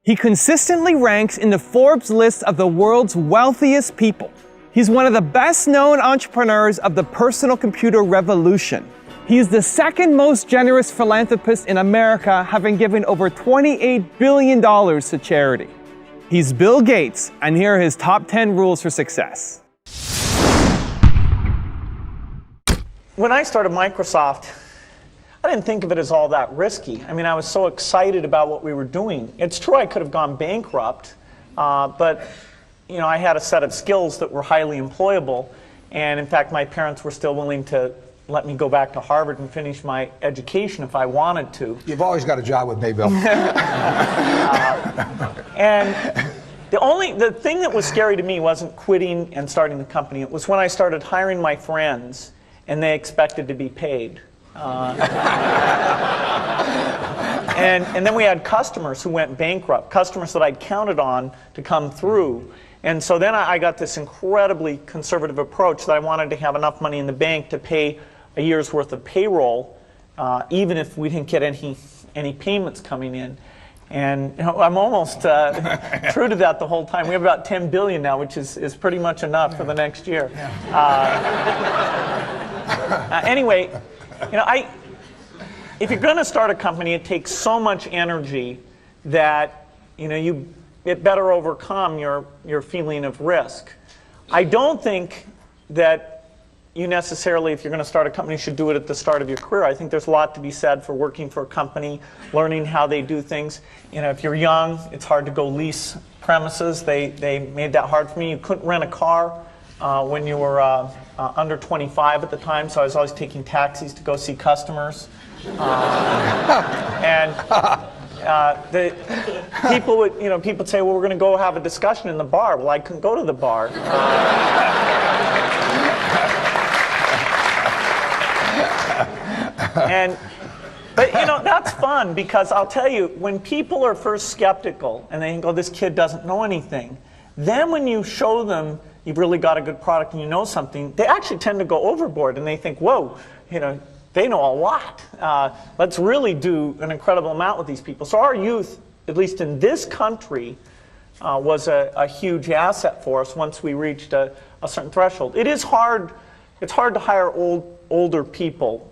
He consistently ranks in the Forbes list of the world's wealthiest people. He's one of the best-known entrepreneurs of the personal computer revolution. He is the second most generous philanthropist in America, having given over $28 billion to charity. He's Bill Gates, and here are his top 10 rules for success. When I started Microsoft, I didn't think of it as all that risky. I mean, I was so excited about what we were doing. It's true I could have gone bankrupt, but I had a set of skills that were highly employable. And in fact, my parents were still willing to let me go back to Harvard and finish my education if I wanted to. You've always got a job with me, Bill. And the thing that was scary to me wasn't quitting and starting the company. It was when I started hiring my friends and they expected to be paid. And then we had customers who went bankrupt, customers that I'd counted on to come through. And so then I got this incredibly conservative approach that I wanted to have enough money in the bank to pay a year's worth of payroll, even if we didn't get any payments coming in. And I'm almost true to that the whole time. We have about 10 billion now, which is pretty much enough for the next year. Anyway, if you're going to start a company, it takes so much energy that it better overcome your feeling of risk. I don't think that you necessarily, if you're going to start a company, should do it at the start of your career. I think there's a lot to be said for working for a company, learning how they do things. If you're young, it's hard to go lease premises. They made that hard for me. You couldn't rent a car when you were under 25 at the time, so I was always taking taxis to go see customers. The people would, people would say, well, we're going to go have a discussion in the bar. Well, I couldn't go to the bar. But that's fun, because I'll tell you, when people are first skeptical and they think, oh, this kid doesn't know anything, then when you show them you've really got a good product and you know something, they actually tend to go overboard and they think, whoa, they know a lot. Let's really do an incredible amount with these people. So our youth, at least in this country, was a huge asset for us once we reached a certain threshold. It's hard to hire older people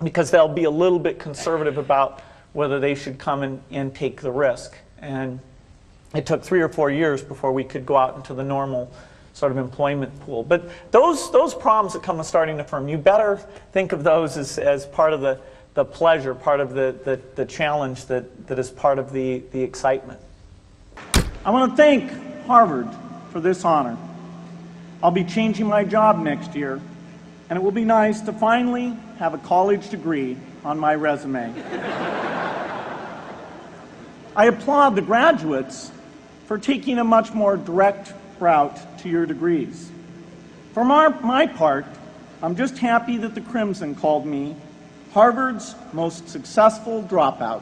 because they'll be a little bit conservative about whether they should come and take the risk. And it took 3 or 4 years before we could go out into the normal sort of employment pool. But those problems that come with starting a firm, you better think of those as part of the pleasure, part of the challenge that is part of the excitement. I want to thank Harvard for this honor. I'll be changing my job next year, and it will be nice to finally have a college degree on my resume. I applaud the graduates for taking a much more direct route to your degrees. For my part, I'm just happy that the Crimson called me Harvard's most successful dropout.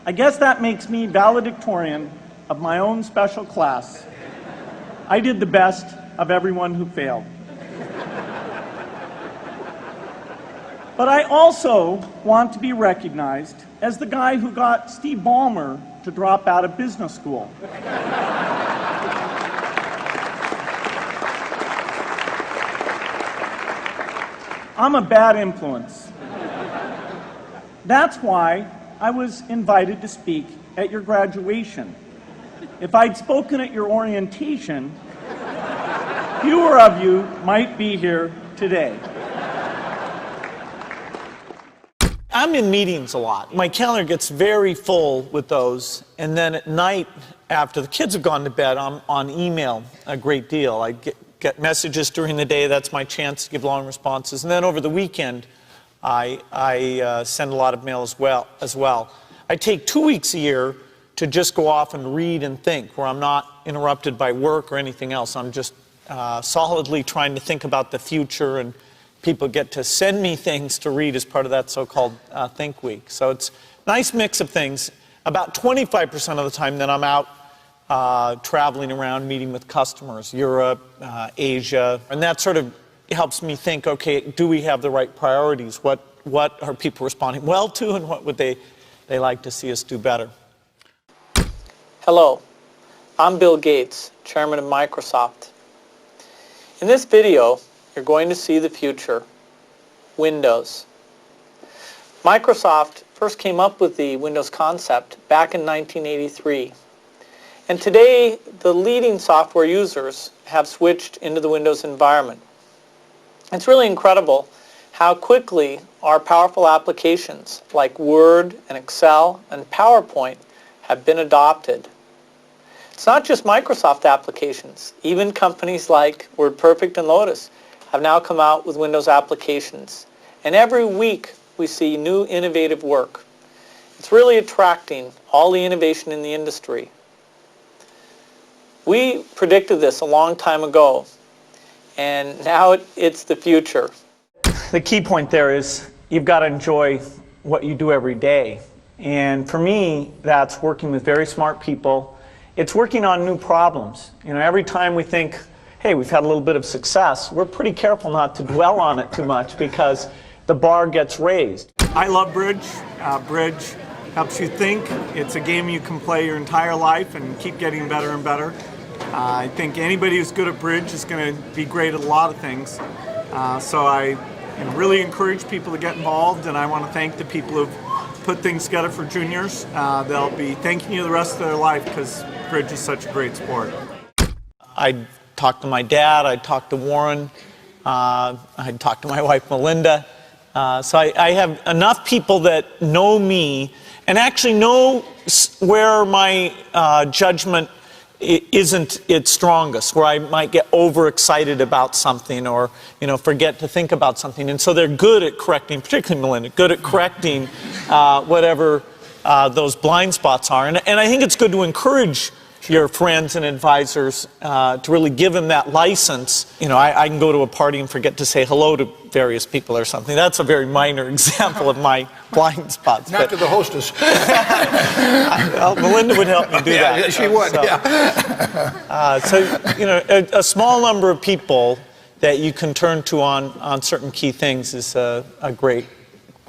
I guess that makes me valedictorian of my own special class. I did the best of everyone who failed. But I also want to be recognized as the guy who got Steve Ballmer to drop out of business school. I'm a bad influence. That's why I was invited to speak at your graduation. If I'd spoken at your orientation, fewer of you might be here today. I'm in meetings a lot. My calendar gets very full with those, and then at night, after the kids have gone to bed, I'm on email a great deal. I get messages during the day. That's my chance to give long responses. And then over the weekend, I send a lot of mail as well. I take 2 weeks a year to just go off and read and think, where I'm not interrupted by work or anything else. I'm just solidly trying to think about the future, and people get to send me things to read as part of that so-called Think Week. So it's a nice mix of things. About 25% of the time then I'm out traveling around, meeting with customers, Europe, Asia, and that sort of helps me think, okay, do we have the right priorities? What are people responding well to, and what would they They like to see us do better. Hello, I'm Bill Gates, Chairman of Microsoft. In this video, you're going to see the future, Windows. Microsoft first came up with the Windows concept back in 1983. And today, the leading software users have switched into the Windows environment. It's really incredible how quickly our powerful applications like Word and Excel and PowerPoint have been adopted. It's not just Microsoft applications. Even companies like WordPerfect and Lotus have now come out with Windows applications. And every week we see new innovative work. It's really attracting all the innovation in the industry. We predicted this a long time ago, and now it's the future. The key point there is you've got to enjoy what you do every day. And for me, that's working with very smart people. It's working on new problems. You know, every time we think, hey, we've had a little bit of success, we're pretty careful not to dwell on it too much because the bar gets raised. I love bridge. Bridge helps you think. It's a game you can play your entire life and keep getting better and better. I think anybody who's good at bridge is going to be great at a lot of things. So I really encourage people to get involved, and I want to thank the people who've put things together for juniors. They'll be thanking you the rest of their life because bridge is such a great sport. I talked to my dad, I talked to Warren, I talked to my wife Melinda. So I have enough people that know me and actually know where my judgment isn't its strongest, where I might get overexcited about something or forget to think about something. And so they're good at correcting, particularly Melinda, good at correcting whatever those blind spots are. And I think it's good to encourage your friends and advisors to really give them that license. I can go to a party and forget to say hello to various people or something. That's a very minor example of my blind spots. Not to the hostess. Well, Melinda would help me do that. Yeah, she would, So, a small number of people that you can turn to on certain key things is a great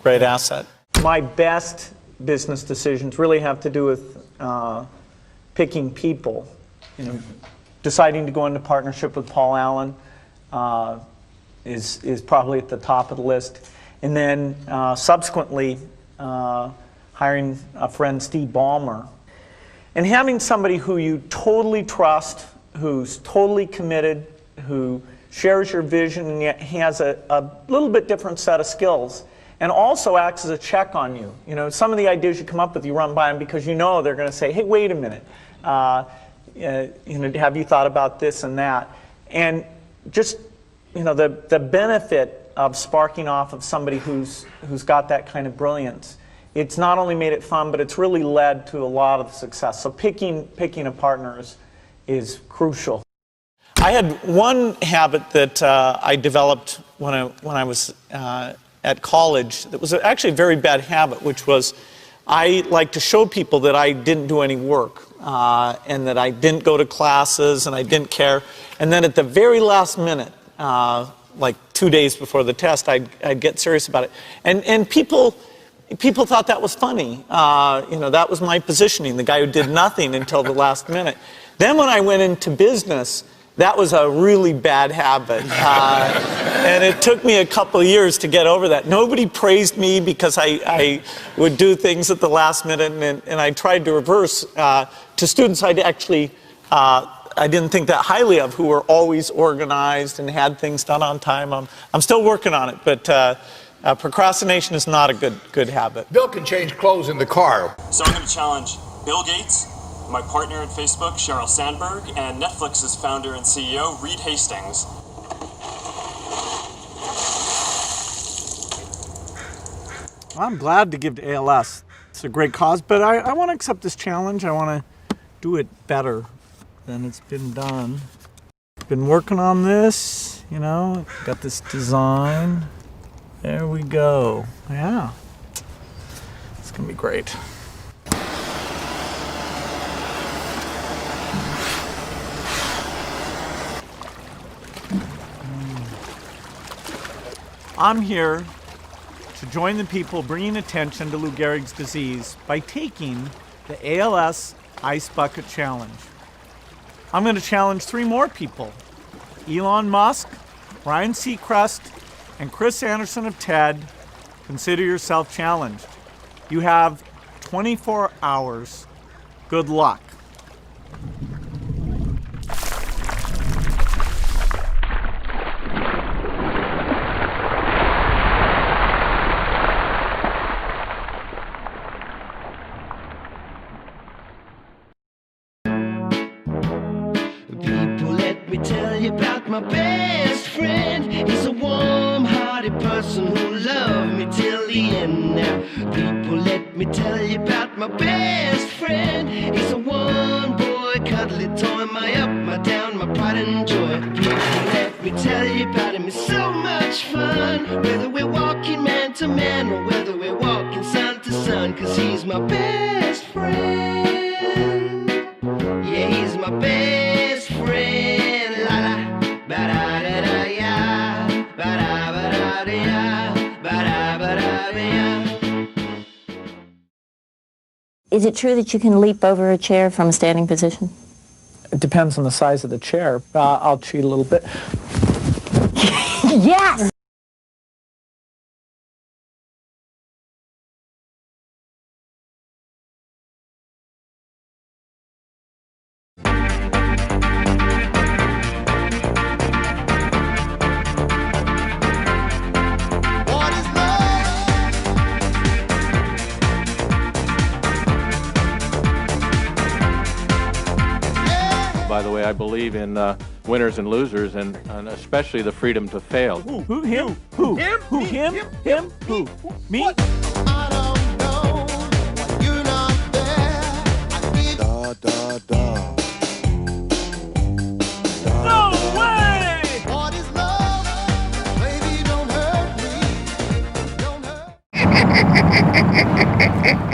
asset. My best business decisions really have to do with picking people. Deciding to go into partnership with Paul Allen is probably at the top of the list. And then subsequently hiring a friend, Steve Ballmer. And having somebody who you totally trust, who's totally committed, who shares your vision and yet has a little bit different set of skills, and also acts as a check on you. Some of the ideas you come up with, you run by them because they're going to say, hey, wait a minute. Have you thought about this and that? And just, the benefit of sparking off of somebody who's got that kind of brilliance, it's not only made it fun, but it's really led to a lot of success. So picking a partner is crucial. I had one habit that I developed when I was at college that was actually a very bad habit, which was I like to show people that I didn't do any work and that I didn't go to classes and I didn't care. And then at the very last minute, like 2 days before the test, I'd get serious about it. And people thought that was funny. That was my positioning, the guy who did nothing until the last minute. Then when I went into business, that was a really bad habit. And it took me a couple of years to get over that. Nobody praised me because I would do things at the last minute, and I tried to reverse to students I didn't think that highly of, who were always organized and had things done on time. I'm still working on it, but procrastination is not a good habit. Bill can change clothes in the car. So I'm going to challenge Bill Gates, my partner at Facebook, Sheryl Sandberg, and Netflix's founder and CEO, Reed Hastings. I'm glad to give to ALS. It's a great cause, but I want to accept this challenge. I want to do it better than it's been done. Been working on this, got this design. There we go. Yeah. It's going to be great. I'm here to join the people bringing attention to Lou Gehrig's disease by taking the ALS Ice Bucket Challenge. I'm going to challenge 3 more people: Elon Musk, Ryan Seacrest, and Chris Anderson of TED. Consider yourself challenged. You have 24 hours. Good luck. People, let me tell you about my best friend. He's a warm-hearted person who loved me till the end. Now, people, let me tell you about my best friend. He's a one-boy, cuddly toy, my up, my down, my pride and joy. People, let me tell you about him. It's so much fun, whether we're walking man to man or whether we're walking sun to sun, 'cause he's my best friend. Yeah, he's my best friend. La la, ba da da da ya, ba da da ya, ba da da ya. Is it true that you can leap over a chair from a standing position? It depends on the size of the chair. I'll cheat a little bit. Yes! By the way, I believe in winners and losers, and especially the freedom to fail. Who? Him? Who? Him? Who? Him? Him? Who? Me? No way!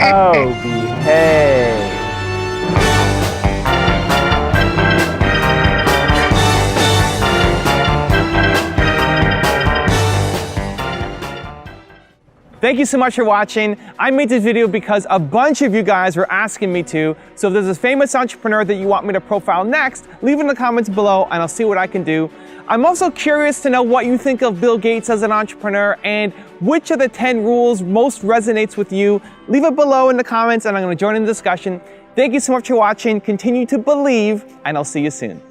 Oh, behave. Thank you so much for watching. I made this video because a bunch of you guys were asking me to. So if there's a famous entrepreneur that you want me to profile next, leave it in the comments below and I'll see what I can do. I'm also curious to know what you think of Bill Gates as an entrepreneur and which of the 10 rules most resonates with you. Leave it below in the comments and I'm going to join in the discussion. Thank you so much for watching. Continue to believe and I'll see you soon.